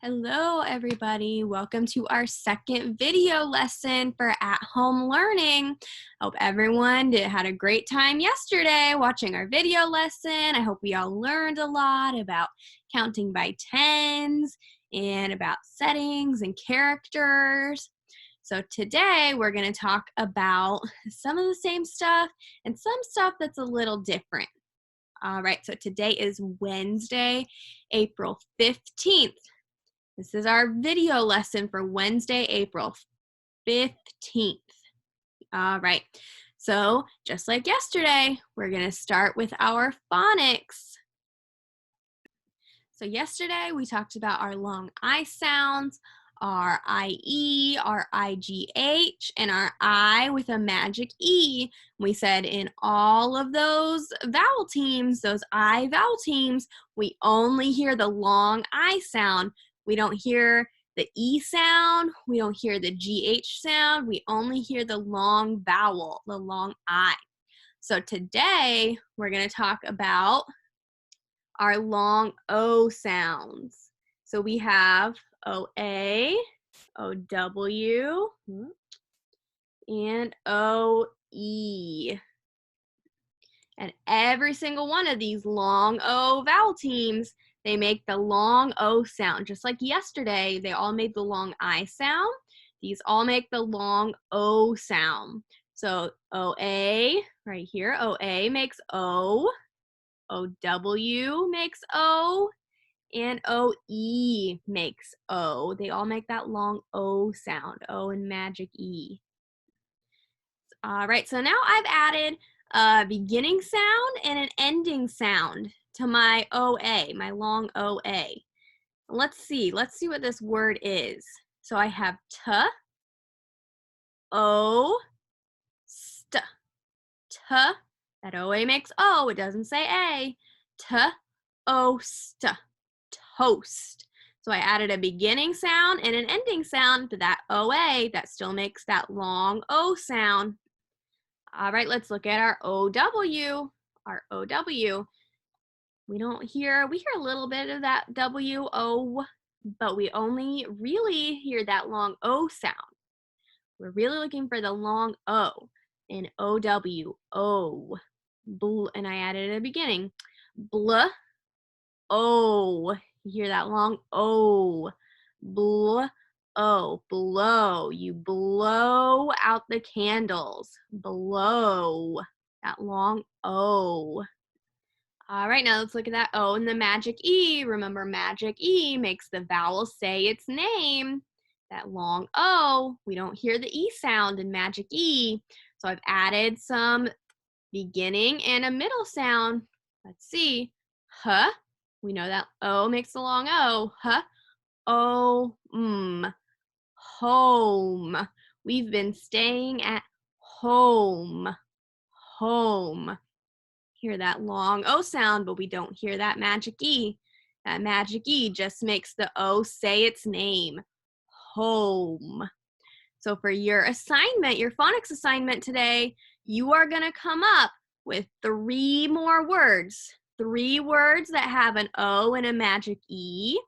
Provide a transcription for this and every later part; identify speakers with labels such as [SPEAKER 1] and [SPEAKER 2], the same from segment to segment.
[SPEAKER 1] Hello, everybody. Welcome to our second video lesson for at-home learning. Hope everyone had a great time yesterday watching our video lesson. I hope we all learned a lot about counting by tens and about settings and characters. So today we're going to talk about some of the same stuff and some stuff that's a little different. All right, so today is Wednesday, April 15th. This is our video lesson for Wednesday, April 15th. All right, so just like yesterday, we're going to start with our phonics. So yesterday, we talked about our long I sounds, our IE, our IGH, and our I with a magic E. We said in all of those vowel teams, those I vowel teams, we only hear the long I sound. We don't hear the E sound. We don't hear the GH sound. We only hear the long vowel, the long I. So today, we're going to talk about our long O sounds. So we have OA, OW, and OE. And every single one of these long O vowel teams, they make the long O sound. Just like yesterday, they all made the long I sound. These all make the long O sound. So OA, right here, OA makes O. OW makes O, and OE makes O. They all make that long O sound, O and magic E. All right, so now I've added a beginning sound and an ending sound to my OA, my long OA. Let's see what this word is. So I have T, O, st. T, that OA makes O, it doesn't say A. T-o-st, toast. So I added a beginning sound and an ending sound to that OA that still makes that long O sound. All right, let's look at our OW. Our OW. We hear a little bit of that W-O, but we only really hear that long O sound. We're really looking for the long O in O-W, O. And I added a beginning. Bl, O. You hear that long O. Bl, O. Blow. You blow out the candles. Blow. That long O. All right, now let's look at that O and the magic E. Remember, magic E makes the vowel say its name. That long O, we don't hear the E sound in magic E. So I've added some beginning and a middle sound. Let's see. Huh. We know that O makes the long O. Huh. O. Home. We've been staying at home. Home. Hear that long O sound, but we don't hear that magic E. That magic E just makes the O say its name. Home. So for your assignment, your phonics assignment today, you are going to come up with 3 more words. 3 words that have an O and a magic E,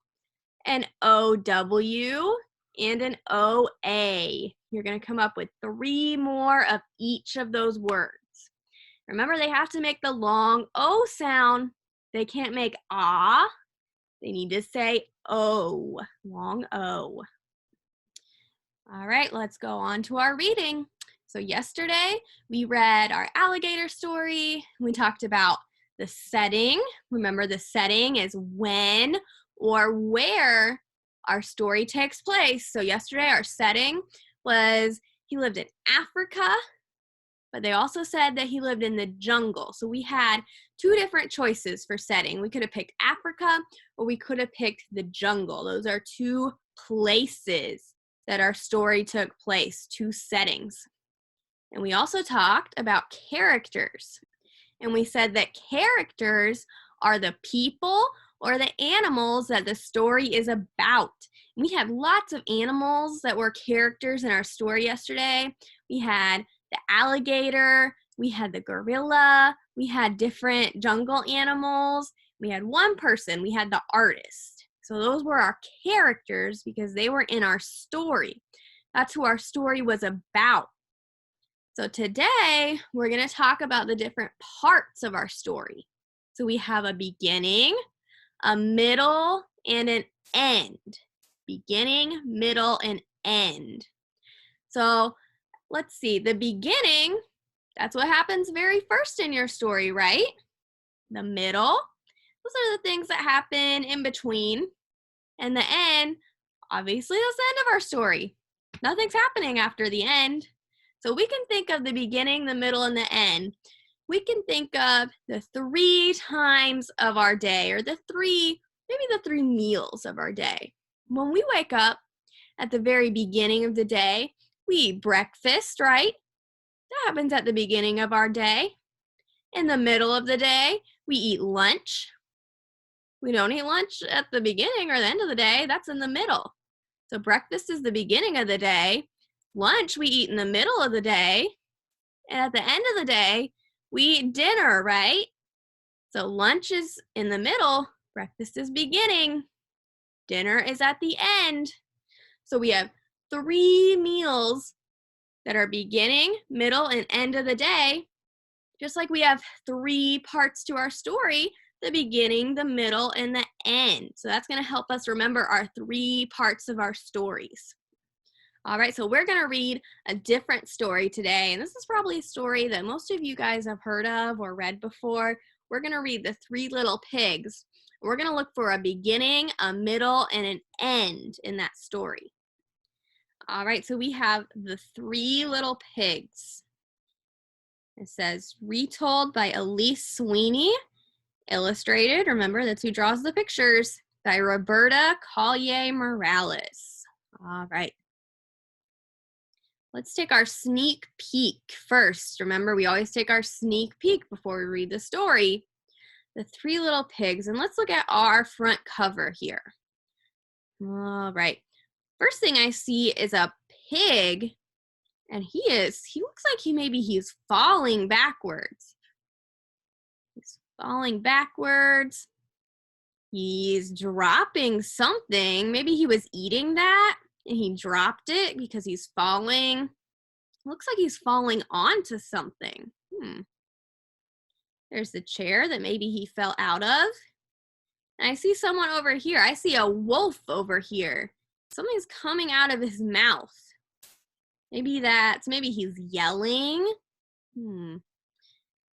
[SPEAKER 1] an OW, and an OA. You're going to come up with 3 more of each of those words. Remember, they have to make the long O sound. They can't make ah. They need to say O, long O. All right, let's go on to our reading. So yesterday, we read our alligator story. We talked about the setting. Remember, the setting is when or where our story takes place. So yesterday, our setting was he lived in Africa, but they also said that he lived in the jungle. So we had 2 different choices for setting. We could have picked Africa, or we could have picked the jungle. Those are 2 places that our story took place, 2 settings. And we also talked about characters. And we said that characters are the people or the animals that the story is about. We had lots of animals that were characters in our story yesterday. We had the alligator, we had the gorilla, we had different jungle animals. We had one person, we had the artist. So those were our characters because they were in our story. That's who our story was about. So today we're going to talk about the different parts of our story. So we have a beginning, a middle, and an end. Beginning, middle, and end. So let's see, the beginning, that's what happens very first in your story, right? The middle, those are the things that happen in between. And the end, obviously that's the end of our story. Nothing's happening after the end. So we can think of the beginning, the middle, and the end. We can think of the 3 times of our day, or maybe the three meals of our day. When we wake up at the very beginning of the day, we eat breakfast, right? That happens at the beginning of our day. In the middle of the day, we eat lunch. We don't eat lunch at the beginning or the end of the day. That's in the middle. So breakfast is the beginning of the day. Lunch we eat in the middle of the day. And at the end of the day, we eat dinner, right? So lunch is in the middle. Breakfast is beginning. Dinner is at the end. So we have 3 meals that are beginning, middle, and end of the day. Just like we have 3 parts to our story, the beginning, the middle, and the end. So that's going to help us remember our 3 parts of our stories. All right, so we're going to read a different story today. And this is probably a story that most of you guys have heard of or read before. We're going to read The 3 Little Pigs. We're going to look for a beginning, a middle, and an end in that story. All right, so we have The 3 Little Pigs. It says, retold by Elise Sweeney, illustrated, remember that's who draws the pictures, by Roberta Collier Morales. All right. Let's take our sneak peek first. Remember, we always take our sneak peek before we read the story. The 3 Little Pigs, and let's look at our front cover here. All right. First thing I see is a pig, and he looks like he's falling backwards. He's falling backwards. He's dropping something. Maybe he was eating that and he dropped it because he's falling. Looks like he's falling onto something. There's the chair that maybe he fell out of. And I see someone over here. I see a wolf over here. Something's coming out of his mouth. Maybe he's yelling.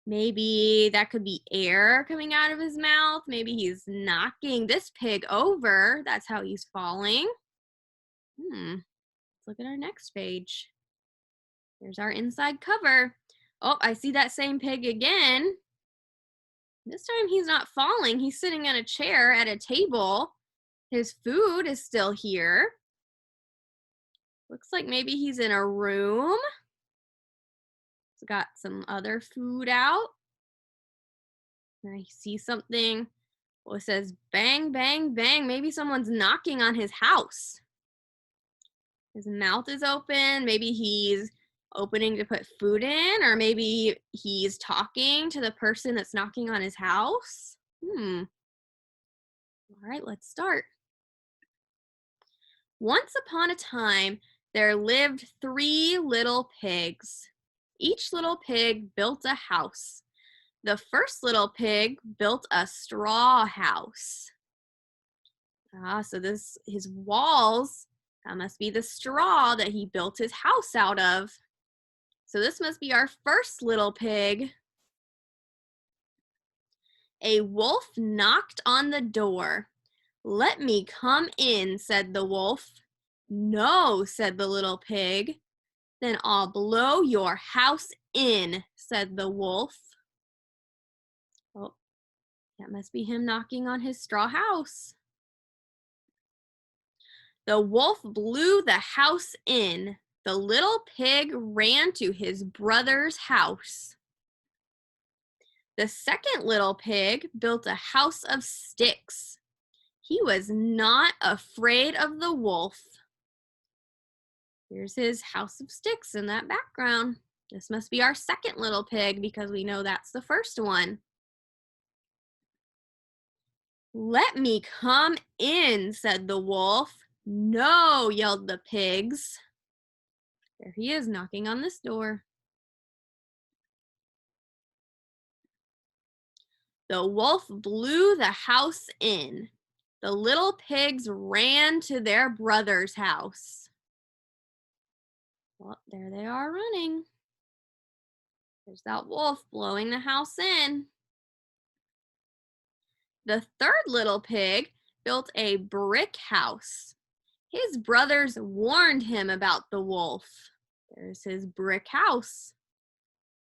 [SPEAKER 1] Maybe that could be air coming out of his mouth. Maybe he's knocking this pig over. That's how he's falling. Let's look at our next page. Here's our inside cover. Oh, I see that same pig again. This time he's not falling. He's sitting in a chair at a table. His food is still here. Looks like maybe he's in a room. He's got some other food out. I see something. Well, it says bang, bang, bang. Maybe someone's knocking on his house. His mouth is open. Maybe he's opening to put food in, or maybe he's talking to the person that's knocking on his house. All right, let's start. Once upon a time, there lived 3 little pigs. Each little pig built a house. The first little pig built a straw house. So his walls, that must be the straw that he built his house out of. So this must be our first little pig. A wolf knocked on the door. "Let me come in," said the wolf. "No," said the little pig. "Then I'll blow your house in," said the wolf. Oh, that must be him knocking on his straw house. The wolf blew the house in. The little pig ran to his brother's house. The second little pig built a house of sticks. He was not afraid of the wolf. Here's his house of sticks in that background. This must be our second little pig because we know that's the first one. "Let me come in," said the wolf. "No," yelled the pigs. There he is knocking on this door. The wolf blew the house in. The little pigs ran to their brother's house. Well, there they are running. There's that wolf blowing the house in. The third little pig built a brick house. His brothers warned him about the wolf. There's his brick house.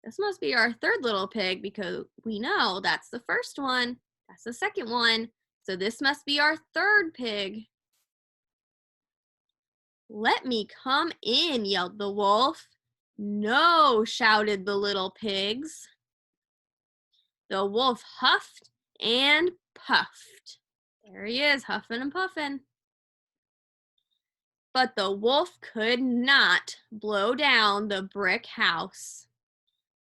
[SPEAKER 1] This must be our third little pig because we know that's the first one. That's the second one. So this must be our third pig. "Let me come in," yelled the wolf. "No," shouted the little pigs. The wolf huffed and puffed. There he is, huffing and puffing. But the wolf could not blow down the brick house.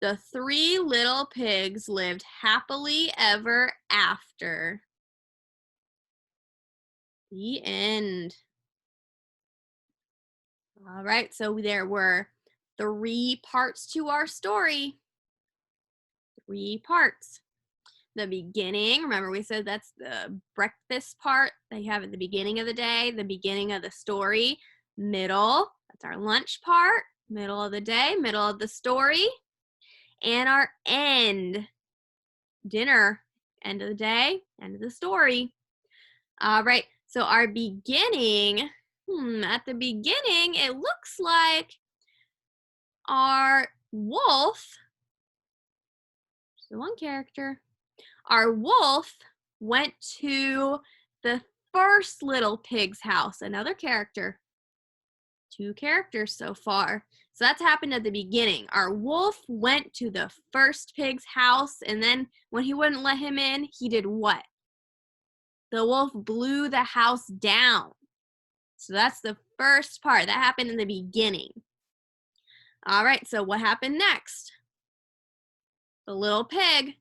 [SPEAKER 1] The three little pigs lived happily ever after. The end. All right, so there were 3 parts to our story. 3 parts. The beginning, remember we said that's the breakfast part they have at the beginning of the day, the beginning of the story. Middle, that's our lunch part, middle of the day, middle of the story. And our end, dinner, end of the day, end of the story. All right, so our beginning, at the beginning, it looks like our wolf, the one character, our wolf went to the first little pig's house, another character. 2 characters so far. So that's happened at the beginning. Our wolf went to the first pig's house, and then when he wouldn't let him in, he did what? The wolf blew the house down. So that's the first part. That happened in the beginning. All right, so what happened next? The little pig,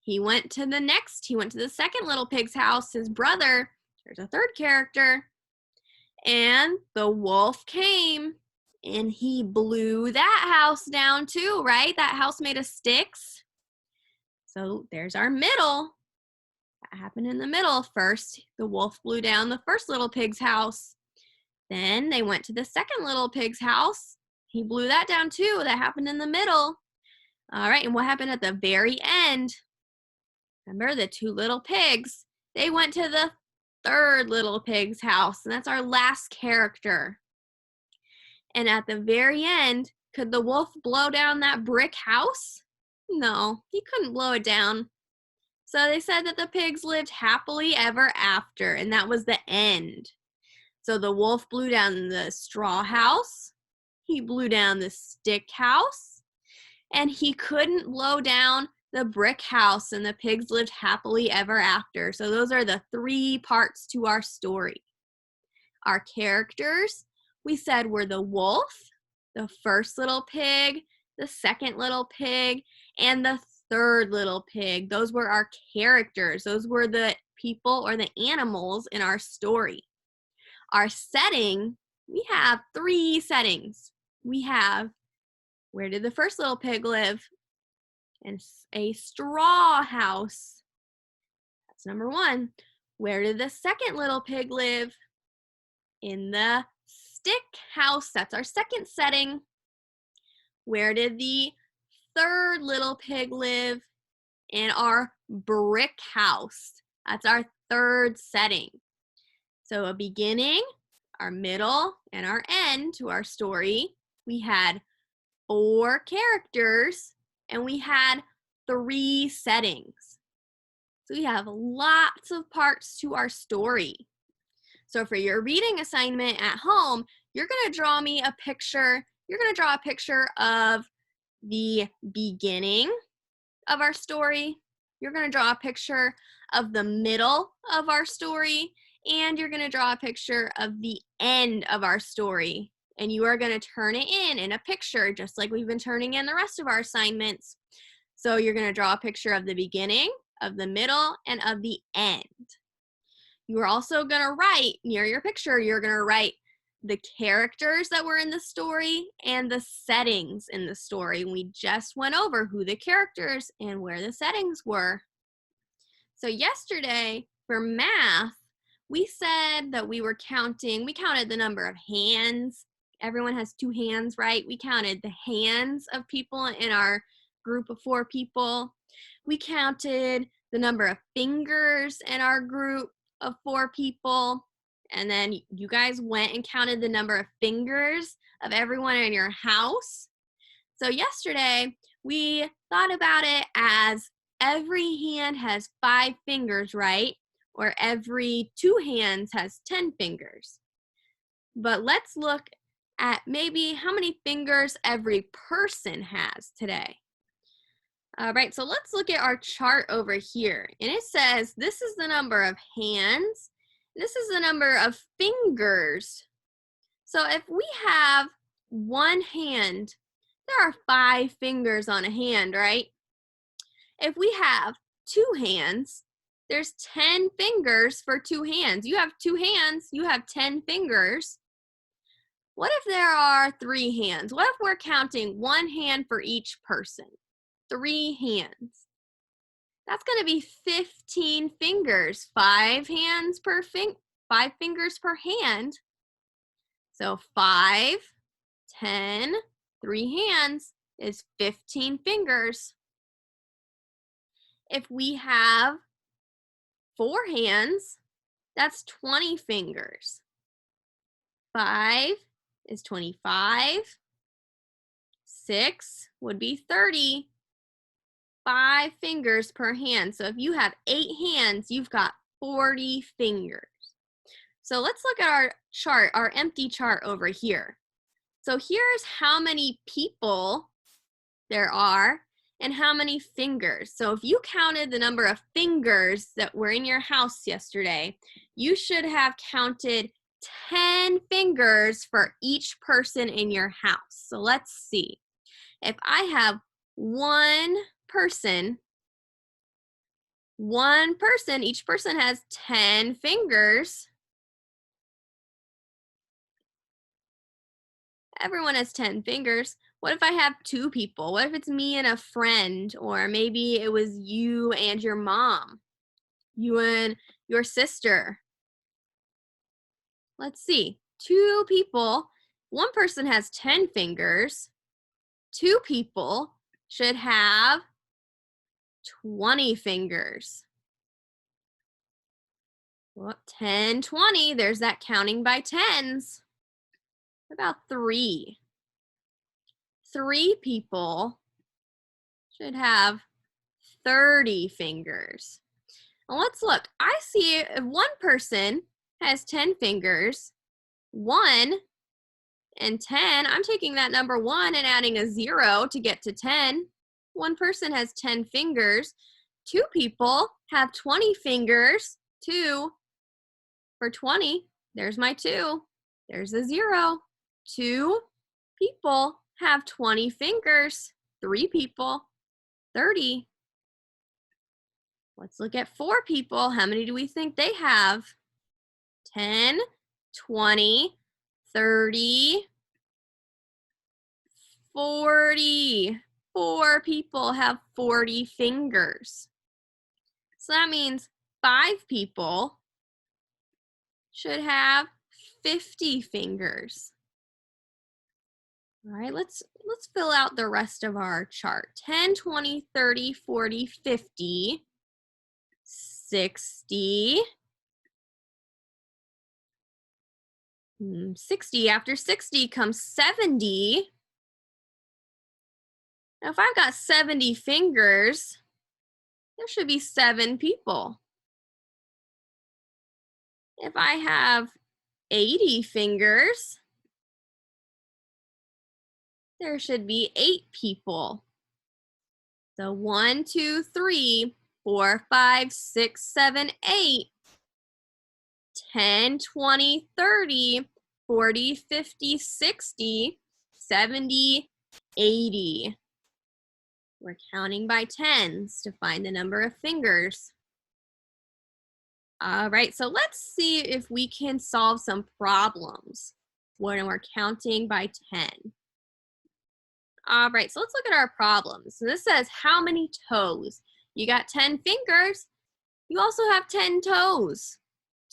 [SPEAKER 1] he went to the second little pig's house, his brother. There's a third character. And the wolf came and he blew that house down too, right? That house made of sticks. So there's our middle. That happened in the middle. First, the wolf blew down the first little pig's house. Then they went to the second little pig's house. He blew that down too. That happened in the middle. All right, and what happened at the very end? Remember the 2 little pigs? They went to the third little pig's house, and that's our last character. And at the very end, could the wolf blow down that brick house? No, he couldn't blow it down. So they said that the pigs lived happily ever after, and that was the end. So the wolf blew down the straw house, he blew down the stick house, and he couldn't blow down the brick house, and the pigs lived happily ever after. So those are the 3 parts to our story. Our characters, we said, were the wolf, the first little pig, the second little pig, and the third little pig. Those were our characters. Those were the people or the animals in our story. Our setting, we have 3 settings. We have, where did the first little pig live? In a straw house. That's number 1. Where did the second little pig live? In the stick house. That's our second setting. Where did the third little pig live? In our brick house. That's our third setting. So a beginning, our middle, and our end to our story. We had 4 characters and we had 3 settings. So we have lots of parts to our story. So for your reading assignment at home, you're going to draw me a picture. You're going to draw a picture of the beginning of our story. You're going to draw a picture of the middle of our story. And you're going to draw a picture of the end of our story. And you are going to turn it in a picture, just like we've been turning in the rest of our assignments. So you're going to draw a picture of the beginning, of the middle, and of the end. You are also going to write near your picture, you're going to write the characters that were in the story and the settings in the story. We just went over who the characters and where the settings were. So yesterday for math, we said that we counted the number of hands. Everyone has 2 hands, right? We counted the hands of people in our group of 4 people. We counted the number of fingers in our group of 4 people. And then you guys went and counted the number of fingers of everyone in your house. So yesterday, we thought about it as every hand has 5 fingers, right? Or every 2 hands has 10 fingers. But let's look at maybe how many fingers every person has today. All right, so let's look at our chart over here. And it says this is the number of hands. This is the number of fingers. So if we have 1 hand, there are 5 fingers on a hand, right? If we have 2 hands, there's 10 fingers for 2 hands. You have 2 hands, you have 10 fingers. What if there are 3 hands? What if we're counting 1 hand for each person? 3 hands. That's going to be 15 fingers. 5 fingers per hand. So 5, 10, 3 hands is 15 fingers. If we have 4 hands, that's 20 fingers. 5 is 25. 6 would be 30. 5 fingers per hand. So if you have 8 hands, you've got 40 fingers. So let's look at our chart, our empty chart over here. So here's how many people there are and how many fingers. So if you counted the number of fingers that were in your house yesterday, you should have counted 10 fingers for each person in your house. So let's see. If I have one person, each person has 10 fingers. Everyone has 10 fingers. What if I have 2 people? What if it's me and a friend? Or maybe it was you and your mom, you and your sister. Let's see. 2 people. One person has 10 fingers. 2 people should have 20 fingers. Well, 10, 20, there's that counting by tens. What about 3? 3 people should have 30 fingers. Well, let's look. I see if one person has 10 fingers, 1 and 10, I'm taking that number 1 and adding a 0 to get to 10. One person has 10 fingers. 2 people have 20 fingers. 2 for 20. There's my 2. There's a 0. 2 people have 20 fingers. 3 people, 30. Let's look at 4 people. How many do we think they have? 10, 20, 30, 40. 4 people have 40 fingers. So that means 5 people should have 50 fingers. All right, let's fill out the rest of our chart. 10, 20, 30, 40, 50, 60, 60. After 60 comes 70. Now, if I've got 70 fingers, there should be 7 people. If I have 80 fingers, there should be 8 people. So 1, 2, 3, 4, 5, 6, 7, 8, 10, 20, 30, 40, 50, 60, 70, 80. We're counting by tens to find the number of fingers. All right, so let's see if we can solve some problems when we're counting by 10. All right, so let's look at our problems. So this says how many toes? You got 10 fingers. You also have 10 toes,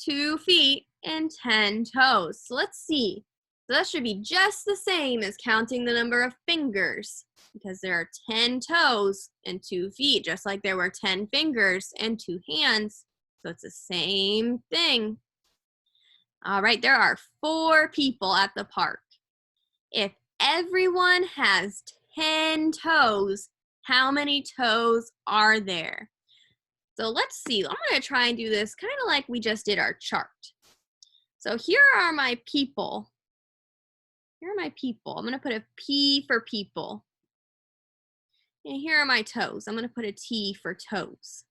[SPEAKER 1] 2 feet and 10 toes. So let's see. So that should be just the same as counting the number of fingers because there are 10 toes and 2 feet, just like there were 10 fingers and 2 hands. So it's the same thing. All right, there are 4 people at the park. If everyone has 10 toes, how many toes are there? So let's see. I'm going to try and do this kind of like we just did our chart. So here are my people. Here are my people. I'm going to put a P for people. And here are my toes. I'm going to put a T for toes.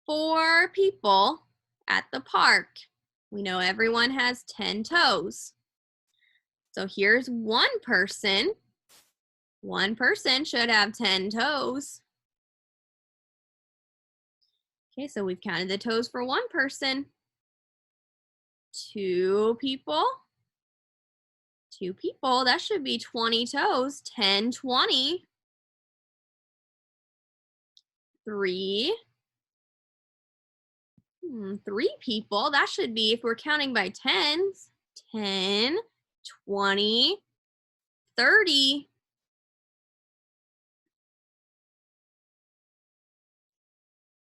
[SPEAKER 1] 4 people at the park. We know everyone has 10 toes. So here's one person. One person should have 10 toes. Okay, so we've counted the toes for one person. 2 people. 2 people, that should be 20 toes. 10, 20. 3. 3 people, that should be, if we're counting by tens, 10, 20, 30.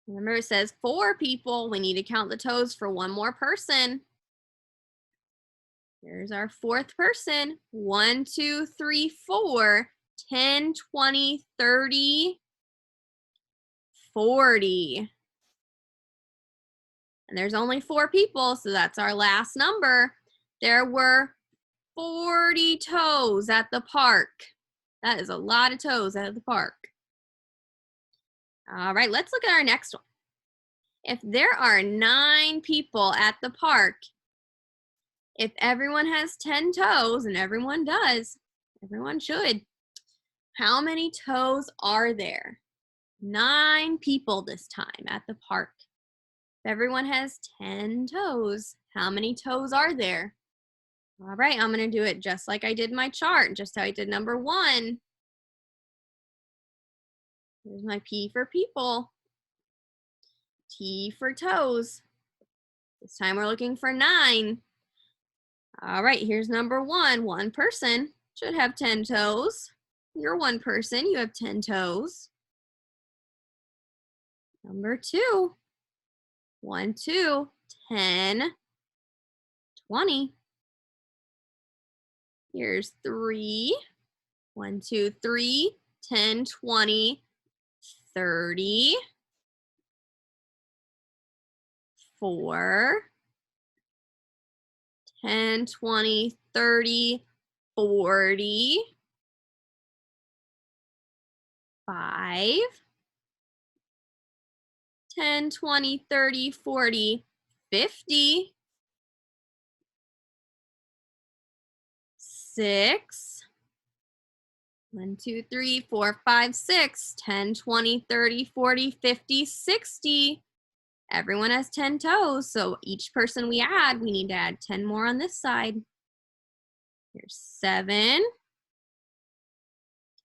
[SPEAKER 1] Remember, it says 4 people. We need to count the toes for one more person. Here's our 4th person. 1, 2, 3, 4. 10, 20, 30, 40. And there's only 4 people, so that's our last number. There were 40 toes at the park. That is a lot of toes at the park. All right, let's look at our next one. If there are 9 people at the park, if everyone has 10 toes, and everyone does, everyone should, how many toes are there? 9 people this time at the park. If everyone has 10 toes, how many toes are there? All right, I'm going to do it just like I did my chart, just how I did number 1. Here's my P for people. T for toes. This time we're looking for 9. All right, here's number 1. One person should have 10 toes. You're one person, you have 10 toes. Number 2. 1, 2, 10, 20. Here's 3. 1, 2, 3, 10, 20, 30. 4, 10, 20, 30, 40. 5, 10, 20, 30, 40, 50. 6, 1, 2, 3, 4, 5, 6, 10, 20, 30, 40, 50, 60. Everyone has 10 toes, so each person we add, we need to add 10 more on this side. Here's 7,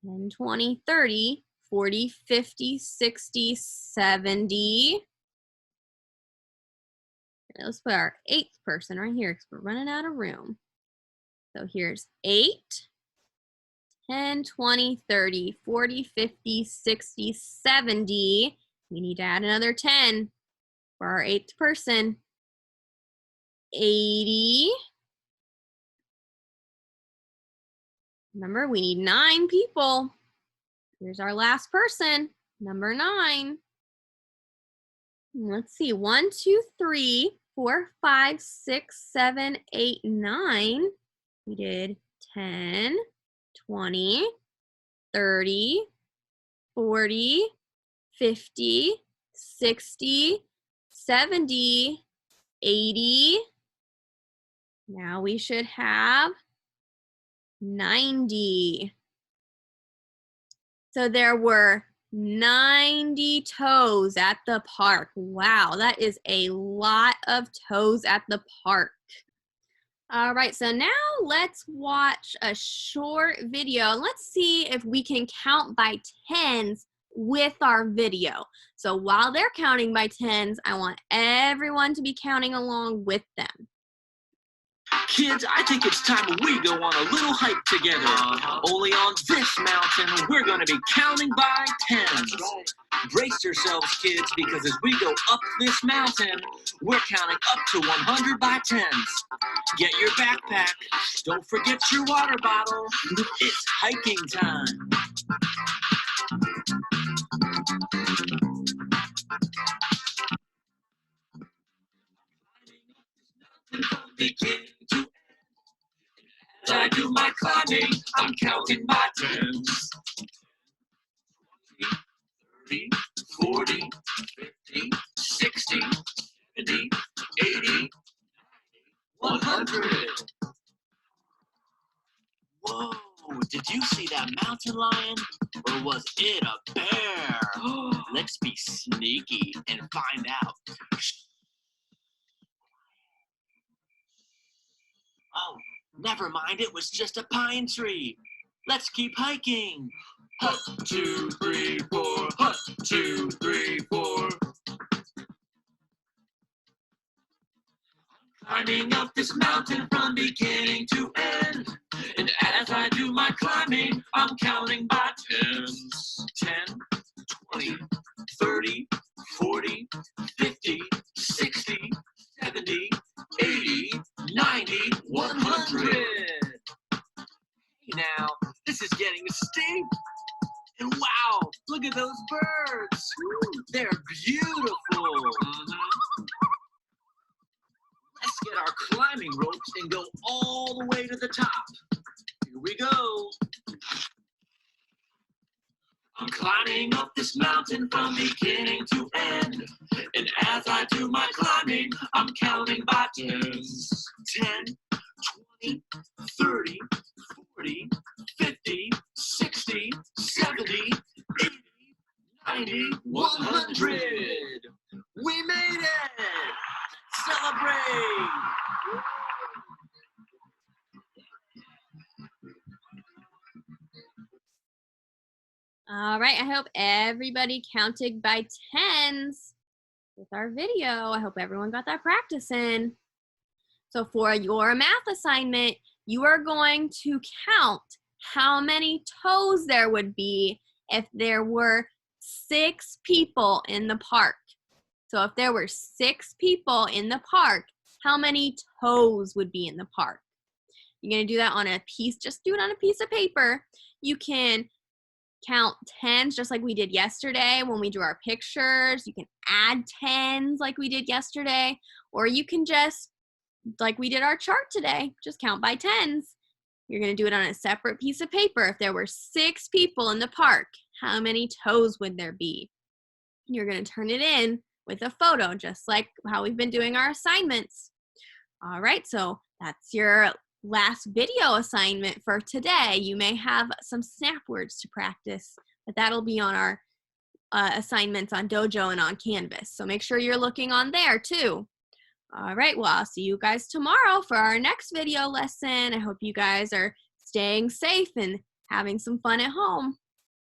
[SPEAKER 1] 10, 20, 30, 40, 50, 60, 70. Let's put our 8th person right here because we're running out of room. So here's 8, 10, 20, 30, 40, 50, 60, 70. We need to add another 10 for our 8th person. 80. Remember, we need 9 people. Here's our last person, number 9. Let's see, 1, 2, 3, 4, 5, 6, 7, 8, 9. We did 10, 20, 30, 40, 50, 60, 70, 80. Now we should have 90. So there were 90 toes at the park. Wow, that is a lot of toes at the park. All right, so now let's watch a short video. Let's see if we can count by tens with our video. So while they're counting by tens, I want everyone to be counting along with them.
[SPEAKER 2] Kids, I think it's time we go on a little hike together. Only on this mountain, we're going to be counting by tens. Brace yourselves, kids, because as we go up this mountain, we're counting up to 100 by tens. Get your backpack. Don't forget your water bottle. It's hiking time. As I do my climbing, I'm counting my tens. 20, 30, 40, 50, 60, 70, 80, 100. Whoa, did you see that mountain lion? Or was it a bear? Let's be sneaky and find out. Oh, never mind, it was just a pine tree. Let's keep hiking. Hut, 2, 3, 4. Hut, 2, 3, 4. Climbing up this mountain from beginning to end. And as I do my climbing, I'm counting by tens. 10, 20, 30, 40, 50, 60, 70, 80, 90, 100. Hey now, this is getting steep. And wow, look at those birds. They're beautiful. Let's get our climbing ropes and go all the way to the top. Here we go. I'm climbing up this mountain from beginning to end. And as I do my climbing, I'm counting by tens. 10, 20, 30, 40, 50, 60, 70, 80, 90, 100. We made it! Celebrate!
[SPEAKER 1] All right, I hope everybody counted by tens with our video. I hope everyone got that practice in. So for your math assignment, you are going to count how many toes there would be if there were 6 people in the park. So if there were 6 people in the park, how many toes would be in the park? You're going to do that on a piece, just do it on a piece of paper. You can count tens just like we did yesterday when we drew our pictures. You can add tens like we did yesterday, or you can just, like we did our chart today, just count by tens. You're going to do it on a separate piece of paper. If there were 6 people in the park, how many toes would there be? You're going to turn it in with a photo, just like how we've been doing our assignments. All right, so that's your last video assignment for today. You may have some snap words to practice, but that'll be on our assignments on Dojo and on Canvas. So make sure you're looking on there too. All right, well, I'll see you guys tomorrow for our next video lesson. I hope you guys are staying safe and having some fun at home.